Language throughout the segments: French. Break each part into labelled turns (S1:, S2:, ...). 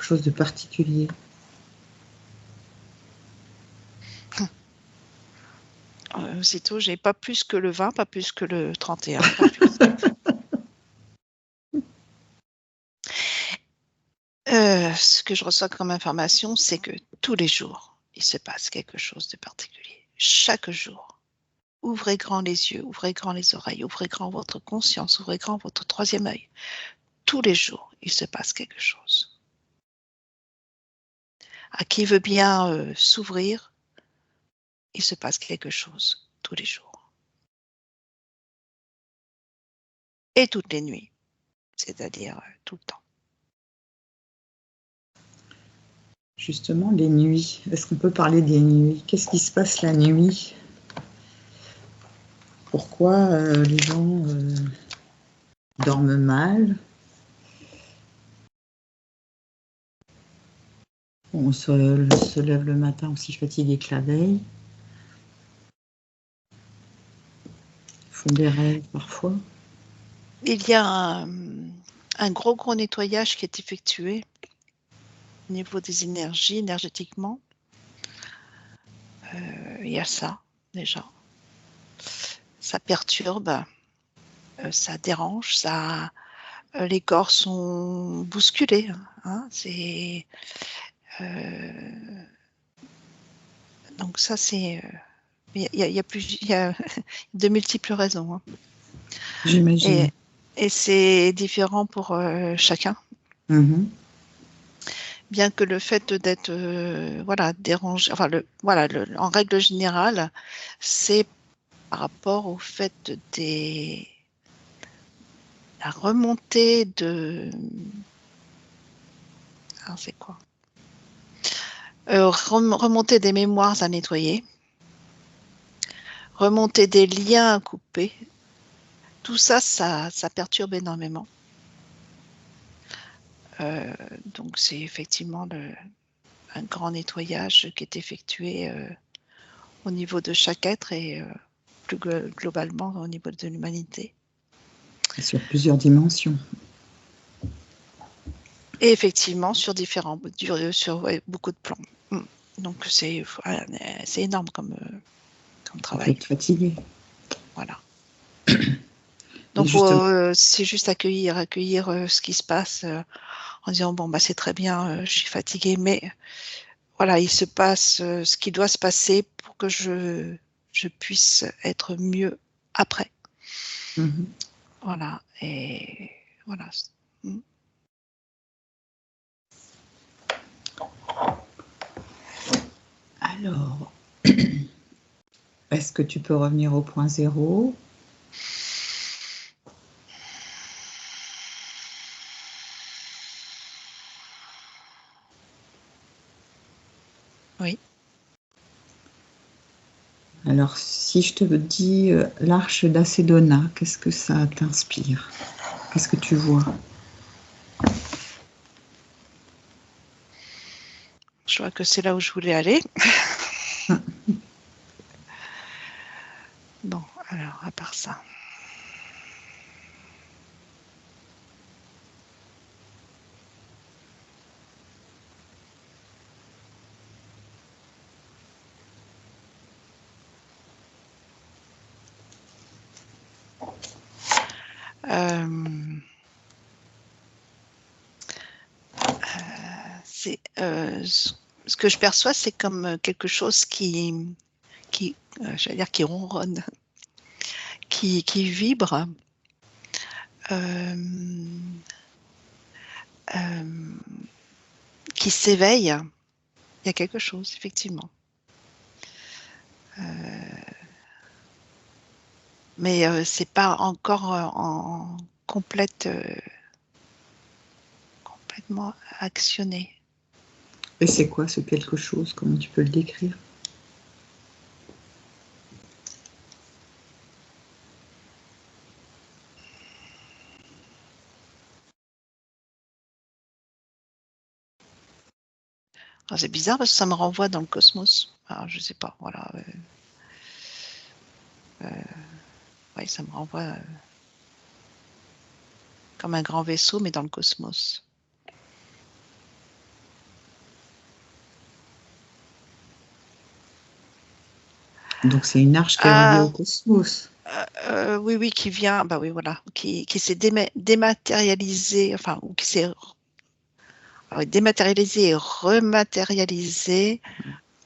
S1: chose de particulier?
S2: Aussitôt, j'ai pas plus que le 20, pas plus que le 31. Pas plus. Ce que je reçois comme information, c'est que tous les jours, il se passe quelque chose de particulier. Chaque jour. Ouvrez grand les yeux, ouvrez grand les oreilles, ouvrez grand votre conscience, ouvrez grand votre troisième œil. Tous les jours, il se passe quelque chose. À qui veut bien s'ouvrir, il se passe quelque chose tous les jours. Et toutes les nuits, c'est-à-dire tout le temps.
S1: Justement, les nuits. Est-ce qu'on peut parler des nuits? Qu'est-ce qui se passe la nuit? Pourquoi les gens dorment mal? On se lève le matin aussi fatigué que la veille. Ils font des rêves parfois.
S2: Il y a un gros nettoyage qui est effectué au niveau des énergies, énergétiquement. Il y a ça, déjà. Ça perturbe, ça dérange, ça, les corps sont bousculés. Hein, c'est, donc ça, c'est... Il y a de multiples raisons. Hein.
S1: J'imagine.
S2: Et c'est différent pour chacun.
S1: Mm-hmm.
S2: Bien que le fait d'être dérangé, enfin en règle générale, c'est par rapport au fait la remontée de... Alors c'est quoi remontée des mémoires à nettoyer, remontée des liens à couper. Tout ça, ça perturbe énormément. Donc c'est effectivement un grand nettoyage qui est effectué au niveau de chaque être et plus globalement au niveau de l'humanité.
S1: Sur plusieurs dimensions.
S2: Et effectivement, sur beaucoup de plans. Donc c'est énorme comme travail.
S1: Il faut être fatigué.
S2: Voilà. Donc c'est juste accueillir ce qui se passe en disant bon bah c'est très bien, je suis fatiguée, mais voilà, il se passe ce qui doit se passer pour que je puisse être mieux après.
S1: Mm-hmm.
S2: Voilà, et voilà.
S1: Alors, est-ce que tu peux revenir au point zéro?
S2: Oui.
S1: Alors, si je te dis l'arche d'Acédona, qu'est-ce que ça t'inspire? Qu'est-ce que tu vois?
S2: Je vois que c'est là où je voulais aller. Bon, alors, à part ça. Ce que je perçois, c'est comme quelque chose qui j'allais dire qui ronronne, qui vibre, qui s'éveille. Il y a quelque chose, effectivement. Mais c'est pas encore en complètement actionné.
S1: Et c'est quoi ce quelque chose? Comment tu peux le décrire?
S2: Alors, c'est bizarre parce que ça me renvoie dans le cosmos. Alors, je sais pas, voilà. Ouais, ça me renvoie comme un grand vaisseau, mais dans le cosmos.
S1: Donc c'est une arche qui est reliée au cosmos.
S2: Oui, qui vient, bah oui, voilà, qui s'est dématérialisé, enfin, ou qui s'est dématérialisé et rematérialisé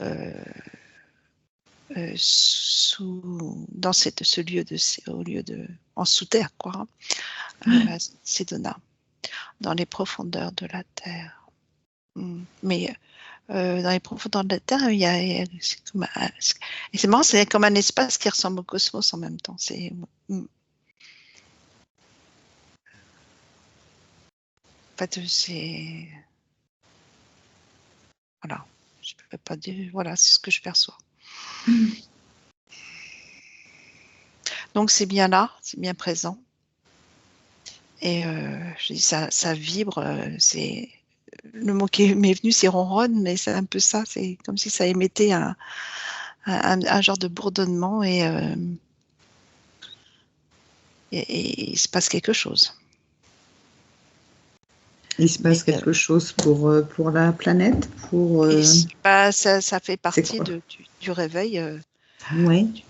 S2: euh, dans ce lieu en sous-terre, quoi, à Sedona, dans les profondeurs de la Terre. Mais dans les profondeurs de la Terre, c'est marrant, c'est comme un espace qui ressemble au cosmos en même temps. En fait, voilà, je ne peux pas dire, voilà, c'est ce que je perçois. Donc c'est bien là, c'est bien présent. Et je dis, ça vibre, c'est le mot qui m'est venu, c'est ronronne, mais c'est un peu ça, c'est comme si ça émettait un genre de bourdonnement et il se passe quelque chose.
S1: Il se passe quelque chose pour la planète,
S2: ça fait partie du réveil.
S1: Oui.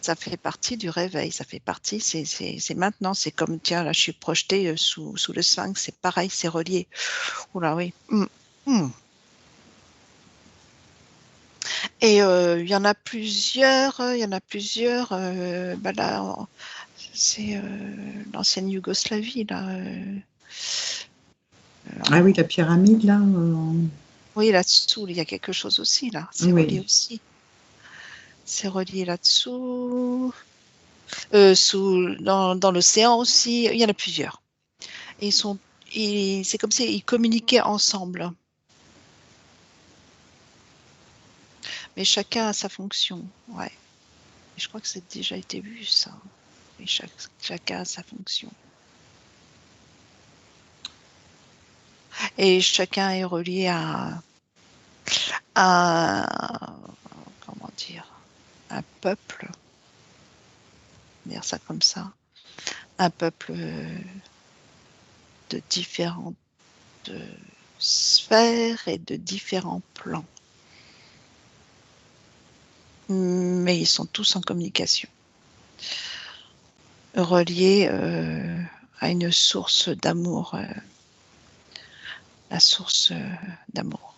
S2: Ça fait partie du réveil, ça fait partie, c'est maintenant, c'est comme, tiens, là je suis projetée sous le sphinx, c'est pareil, c'est relié. Oula, oui. Et il y en a plusieurs, bah là, c'est l'ancienne Yougoslavie, là.
S1: Ah oui, la pyramide, là.
S2: Oui, là-dessous, il y a quelque chose aussi, là, c'est relié aussi. C'est relié là-dessous. Dans l'océan aussi, il y en a plusieurs. Et c'est comme s'ils communiquaient ensemble. Mais chacun a sa fonction. Ouais. Et je crois que c'est déjà été vu, ça. Et chacun a sa fonction. Et chacun est relié à comment dire, un peuple, dire ça comme ça, un peuple de différentes sphères et de différents plans. Mais ils sont tous en communication, reliés à une source d'amour, la source d'amour,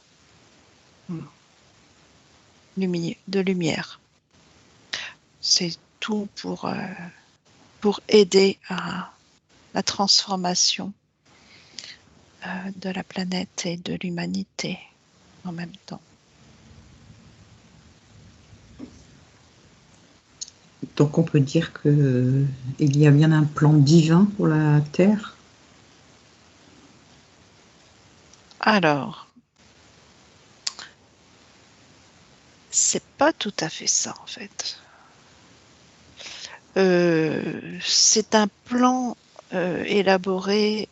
S2: de lumière. C'est tout pour aider à la transformation de la planète et de l'humanité en même temps.
S1: Donc on peut dire qu'il y a bien un plan divin pour la Terre.
S2: Alors, c'est pas tout à fait ça en fait. C'est un plan élaboré,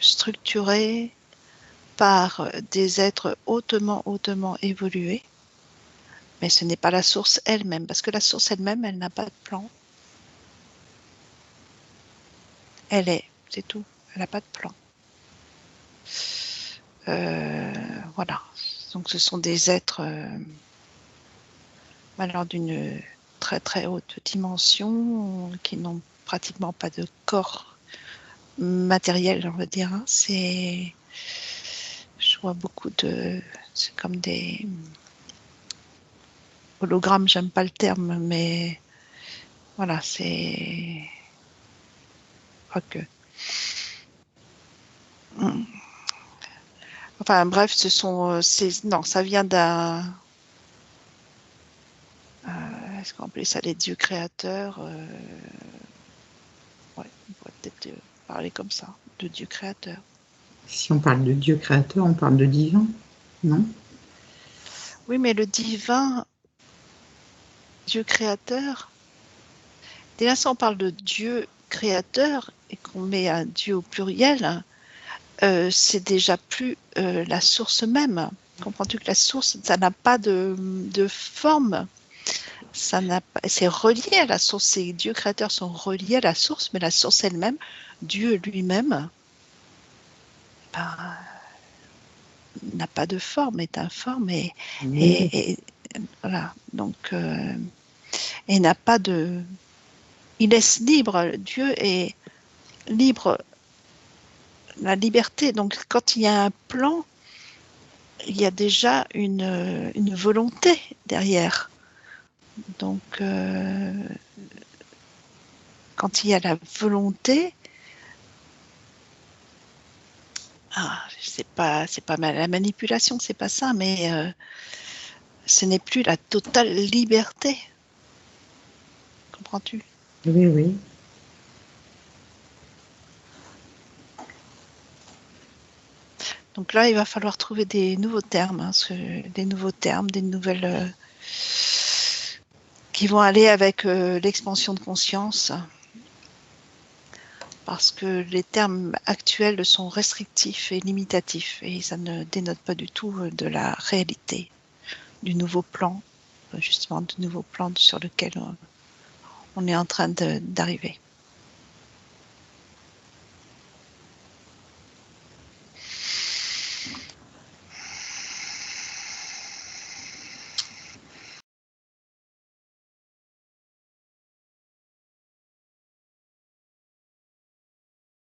S2: structuré par des êtres hautement évolués, mais ce n'est pas la source elle-même, parce que la source elle-même, elle n'a pas de plan. C'est tout, elle n'a pas de plan. Voilà, donc ce sont des êtres alors d'une très très haute dimension qui n'ont pratiquement pas de corps matériel, on va dire. Hein. Je vois beaucoup c'est comme des hologrammes, j'aime pas le terme, mais voilà, c'est, quoique. Enfin bref, non, ça vient est-ce qu'on appelle ça les dieux créateurs? Ouais, on pourrait peut-être parler comme ça, de dieux créateurs.
S1: Si on parle de Dieu créateur, on parle de divin, non?
S2: Oui, mais le divin, Dieu créateur, déjà si on parle de Dieu créateur et qu'on met un Dieu au pluriel, c'est déjà plus la source même. Comprends-tu que la source, ça n'a pas de forme, c'est relié à la source. Ces dieux créateurs sont reliés à la source, mais la source elle-même, Dieu lui-même, ben, n'a pas de forme, est informe et Voilà. Donc, et n'a pas de. Il laisse libre, Dieu est libre, la liberté. Donc, quand il y a un plan, il y a déjà une volonté derrière. Donc, quand il y a la volonté, c'est pas la manipulation, c'est pas ça, mais ce n'est plus la totale liberté. Comprends-tu?
S1: Oui, oui.
S2: Donc là, il va falloir trouver des nouveaux termes, hein, des nouveaux termes, des nouvelles qui vont aller avec l'expansion de conscience, parce que les termes actuels sont restrictifs et limitatifs, et ça ne dénote pas du tout de la réalité du nouveau plan, justement, du nouveau plan sur lequel on est en train d'arriver.